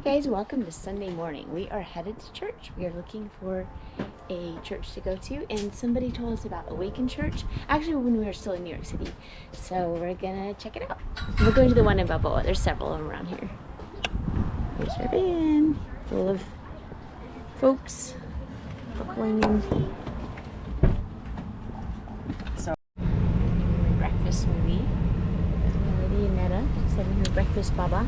Hey guys, welcome to Sunday morning. We are headed to church. We are looking for a church to go to, and somebody told us about Awaken Church, actually when we were still in New York City. So we're gonna check it out. We're going to the one in Balboa. There's several of them around here. Here's our van, full of folks proclaiming. So, breakfast movie. Lady and Netta just having her breakfast, Baba.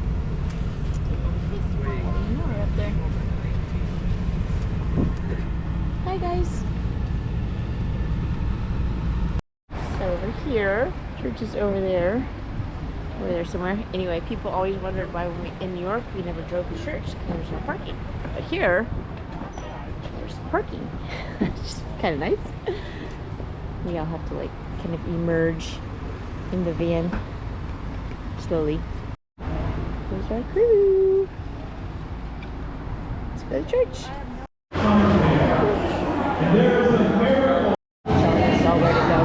We're up there. Hi guys. So over here, church is over there somewhere. Anyway, people always wondered why when we in New York we never drove to church because there's no parking. But here, there's parking. It's just kind of nice. We all have to like kind of emerge in the van slowly. Here's our crew. Let's go to church. Showing us all where to go.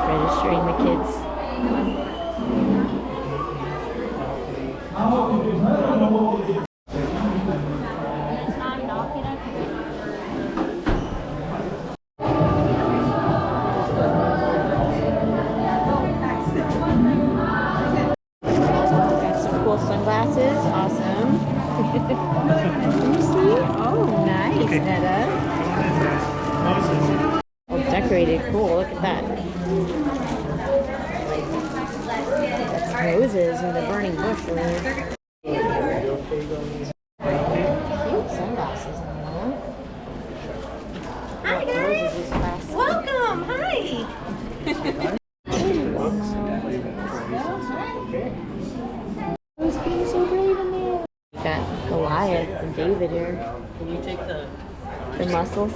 Registering the kids. Got some cool sunglasses. Awesome. Let me see. Oh, nice, Netta. Oh, decorated. Cool. Look at that. That's Moses in the burning bush over there. Cute sunglasses on there. Hi guys. Welcome. Hi. Who's being so brave in there? Got Goliath and David here. Can you take the muscles.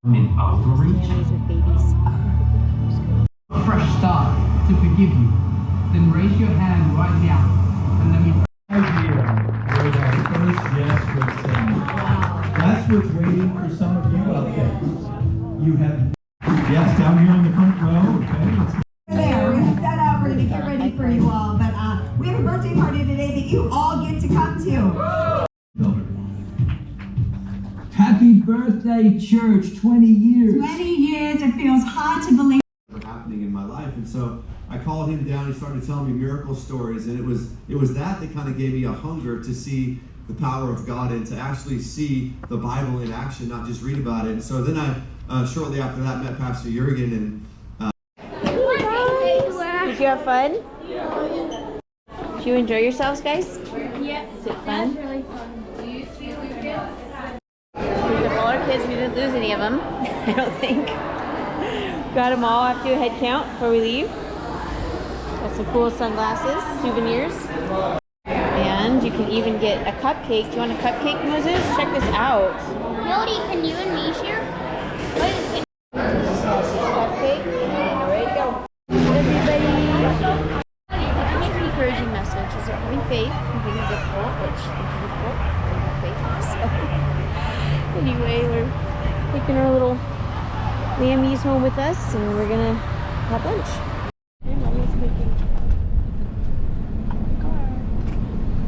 In outreach, Families with babies. a fresh start to forgive you. Then raise your hand right now and let me That's what's waiting for some of you out there. You have yes, down here in the front row. Okay. There, we're gonna set up. We're gonna get ready for you all. But we have a birthday party today that you all get to come to. Happy birthday, church, 20 years. 20 years. It feels hard to believe. Happening in my life, and so I called him down. He started telling me miracle stories, and it was that kind of gave me a hunger to see the power of God and to actually see the Bible in action, not just read about it. And so then I shortly after that met Pastor Jurgen and. Did you have fun? Yeah. Did you enjoy yourselves, guys? Yeah. Is it fun? That's really fun. These are all our kids. We didn't lose any of them, I don't think. Got them all. I have to do a head count before we leave. Got some cool sunglasses, souvenirs. And you can even get a cupcake. Do you want a cupcake, Moses? Check this out. Melody, can you and me share? What is it? Cupcake, and away to go. Everybody. Encouraging message is they're having faith and being difficult, which is difficult. We have faith. So anyway, we're taking our little lammies home with us, and we're gonna have lunch. Hey, Mommy's making the car.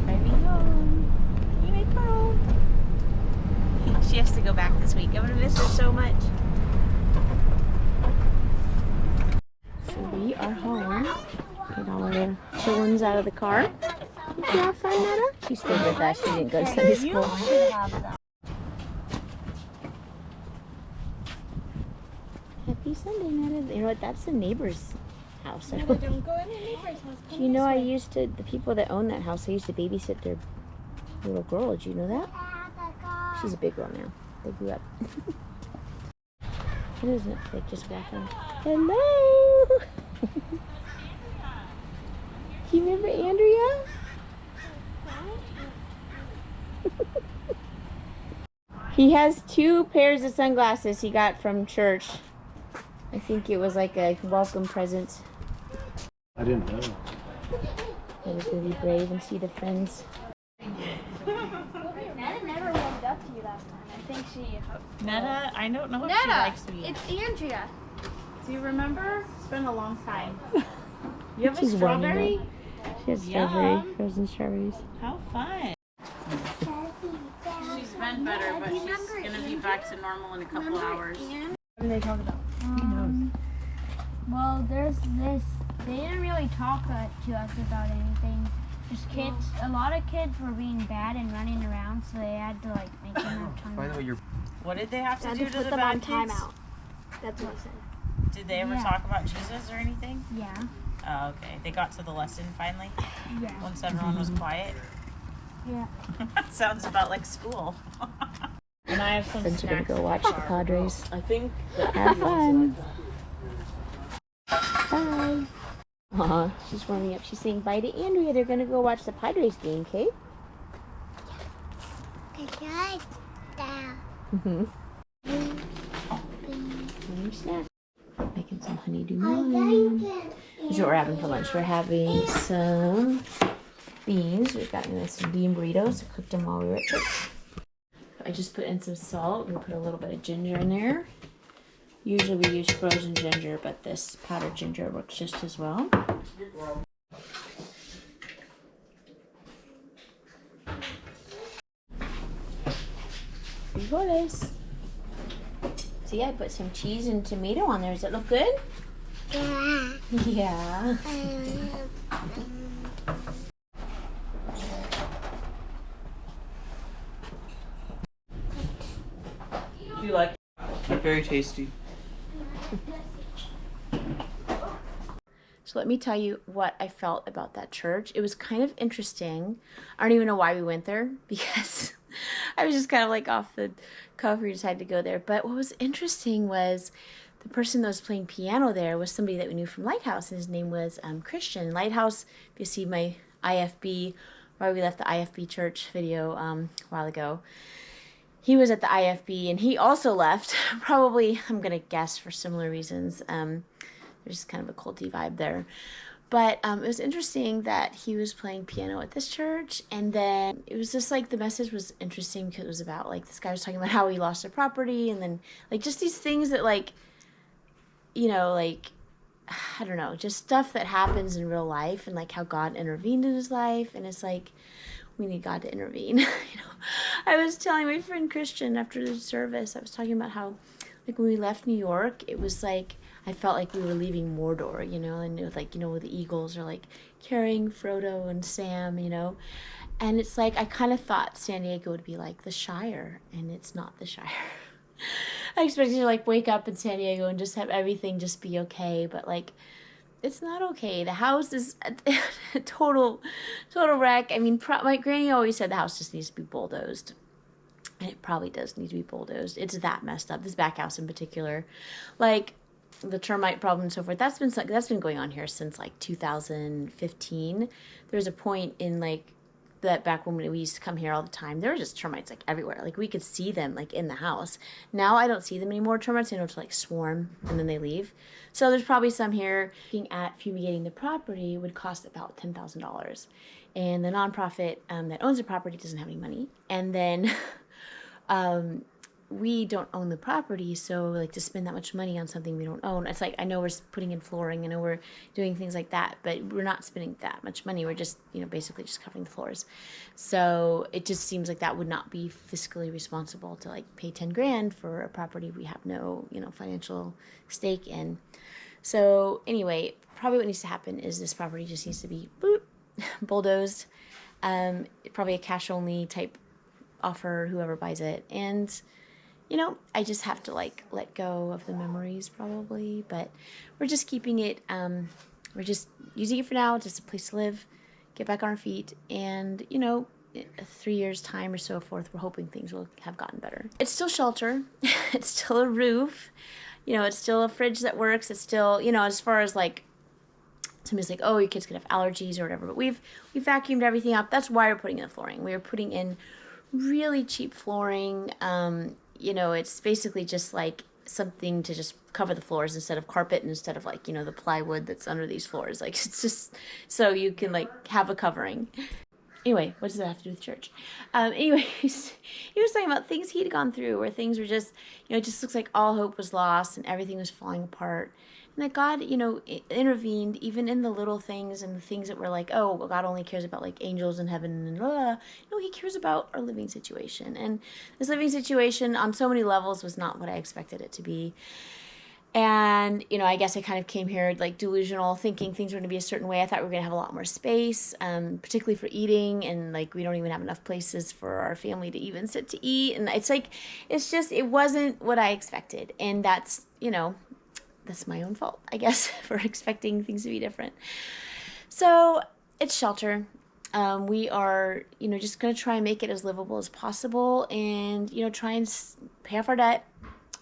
Driving home. You make home. She has to go back this week. I'm gonna miss her so much. So we are home. Get all of the chillins out of the car. Did you have fun, Netta? She stayed with us. She didn't go to Sunday school. Happy Sunday, Netta. You know what? That's the neighbor's house. Don't go in the neighbor's house. Do you know the people that own that house, I used to babysit their little girl. Did you know that? She's a big girl now. They grew up. It isn't like just walking. Hello! Do you remember Andrea? He has 2 pairs of sunglasses he got from church. I think it was like a welcome present. I didn't know. He was going to be brave and see the friends. Netta never warmed up to you last time. I think she. Netta, I don't know if she Netta, likes me. it's Andrea. Do you remember? It's been a long time. You have a She's warming strawberry? up. She has strawberry, Yum. frozen strawberries. How fun. She's been better, but she's gonna be back to normal in a couple hours. What do they talk about? Well, there's this. They didn't really talk to us about anything. Just kids. A lot of kids were being bad and running around, so they had to like make them have time. By the way, you're What did they have to Had do to to put the them on bad kids? timeout. That's what he said. Did they ever Yeah. talk about Jesus or anything? Yeah. Oh, okay. They got to the lesson finally Yeah. once everyone was quiet. Yeah. Sounds about like school. And I have some Friends are gonna snacks. go watch the Padres. I think Have fun. Bye. Aw, she's warming up. She's saying bye to Andrea. They're gonna go watch the Padres game, Kate. Snack. Making some honeydew melon. This is what we're having for lunch. We're having some beans. We've gotten some bean burritos. I cooked them while we were at church. I just put in some salt. We put a little bit of ginger in there. Usually we use frozen ginger, but this powdered ginger works just as well. Frijoles. See, I put some cheese and tomato on there. Does it look good? Yeah. you like. They're very tasty. So let me tell you what I felt about that church. It was kind of interesting. I don't even know why we went there because I was just kind of like off the cuff. We decided to go there. But what was interesting was the person that was playing piano there was somebody that we knew from Lighthouse, and his name was Christian. Lighthouse, if you see my IFB, why we left the IFB church video a while ago, he was at the IFB and he also left, probably, I'm going to guess, for similar reasons. There's kind of a culty vibe there. But it was interesting that he was playing piano at this church. And then it was just like the message was interesting because it was about like this guy was talking about how he lost a property. And then like just these things that like, you know, like, I don't know, just stuff that happens in real life and like how God intervened in his life. And it's like, we need God to intervene. You know, I was telling my friend Christian after the service, I was talking about how like when we left New York, it was like, I felt like we were leaving Mordor, you know, and it was like, you know, the eagles are like carrying Frodo and Sam, you know, and it's like, I kind of thought San Diego would be like the Shire, and it's not the Shire. I expected to like wake up in San Diego and just have everything just be okay, but like, it's not okay. The house is a total wreck. I mean, my granny always said the house just needs to be bulldozed. And it probably does need to be bulldozed. It's that messed up. This back house in particular. Like, the termite problem and so forth, that's been going on here since like 2015. There was a point in like that back when we used to come here all the time, there were just termites like everywhere. Like we could see them like in the house. Now I don't see them anymore. Termites, I know, to like swarm and then they leave. So there's probably some here. Looking at fumigating the property would cost about $10,000, and the nonprofit that owns the property doesn't have any money. And then we don't own the property, so like to spend that much money on something we don't own, it's like, I know we're putting in flooring, I know we're doing things like that, but we're not spending that much money. We're just, you know, basically just covering the floors. So it just seems like that would not be fiscally responsible to like pay 10 grand for a property we have no, you know, financial stake in. So anyway, probably what needs to happen is this property just needs to be bulldozed. Probably a cash only type offer, whoever buys it, and you know, I just have to like let go of the memories probably, but we're just keeping it, we're just using it for now, just a place to live, get back on our feet, and you know, 3 years time or so forth, we're hoping things will have gotten better. It's still shelter, it's still a roof, you know, it's still a fridge that works, it's still, you know, as far as like, somebody's like, oh, your kids could have allergies or whatever, but we vacuumed everything up. That's why we're putting in the flooring. We were putting in really cheap flooring. You know, it's basically just like something to just cover the floors instead of carpet, and instead of like, you know, the plywood that's under these floors. Like, it's just so you can like have a covering. Anyway, what does that have to do with church? Anyways, he was talking about things he'd gone through where things were just, you know, it just looks like all hope was lost and everything was falling apart. And that God, you know, intervened even in the little things and the things that were like, oh, well, God only cares about like angels in heaven and no, he cares about our living situation. And this living situation on so many levels was not what I expected it to be. And, you know, I guess I kind of came here like delusional, thinking things were going to be a certain way. I thought we were going to have a lot more space, particularly for eating. And like, we don't even have enough places for our family to even sit to eat. And it's like, it's just, it wasn't what I expected. And that's, you know, that's my own fault, I guess, for expecting things to be different. So it's shelter. We are, you know, just going to try and make it as livable as possible and, you know, try and pay off our debt.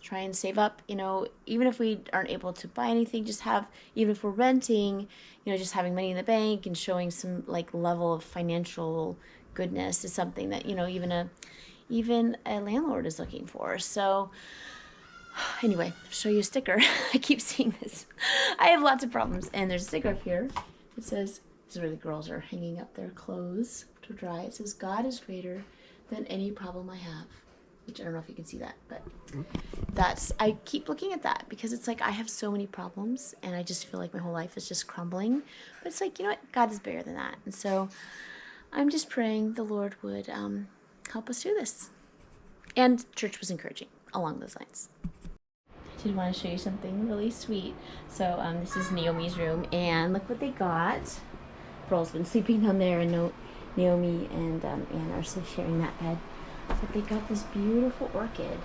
Try and save up, you know, even if we aren't able to buy anything, just have, even if we're renting, you know, just having money in the bank and showing some like level of financial goodness is something that, you know, even a landlord is looking for. So anyway, I'll show you a sticker. I keep seeing this. I have lots of problems. And there's a sticker up here. It says, this is where the girls are hanging up their clothes to dry. It says, God is greater than any problem I have. Which I don't know if you can see that, but I keep looking at that because it's like I have so many problems and I just feel like my whole life is just crumbling. But it's like, you know what? God is bigger than that. And so I'm just praying the Lord would help us through this. And church was encouraging along those lines. I did want to show you something really sweet. So this is Naomi's room and look what they got. Pearl's been sleeping down there and Naomi and Anne are still sharing that bed. But they got this beautiful orchid.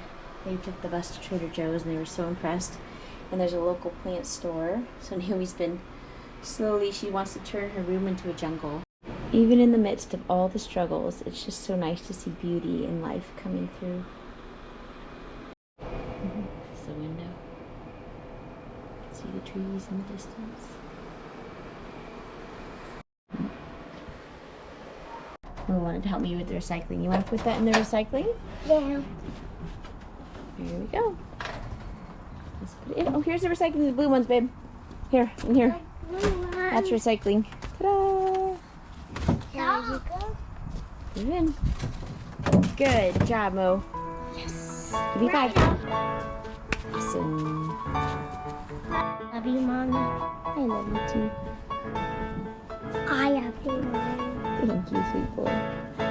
They took the bus to Trader Joe's and they were so impressed. And there's a local plant store. So Naomi's been slowly, she wants to turn her room into a jungle. Even in the midst of all the struggles, it's just so nice to see beauty and life coming through. It's the window. You can see the trees in the distance. Who wanted to help me with the recycling? You want to put that in the recycling? Yeah. Here we go. Let's put it in. Oh, here's the recycling, the blue ones, babe. Here, in here. That's recycling. Ta-da! There you go. Put it in. Good job, Mo. Yes. Give me 5. Awesome. Love you, Mommy. I love you too. I love you, Mommy. Thank you, sweet boy.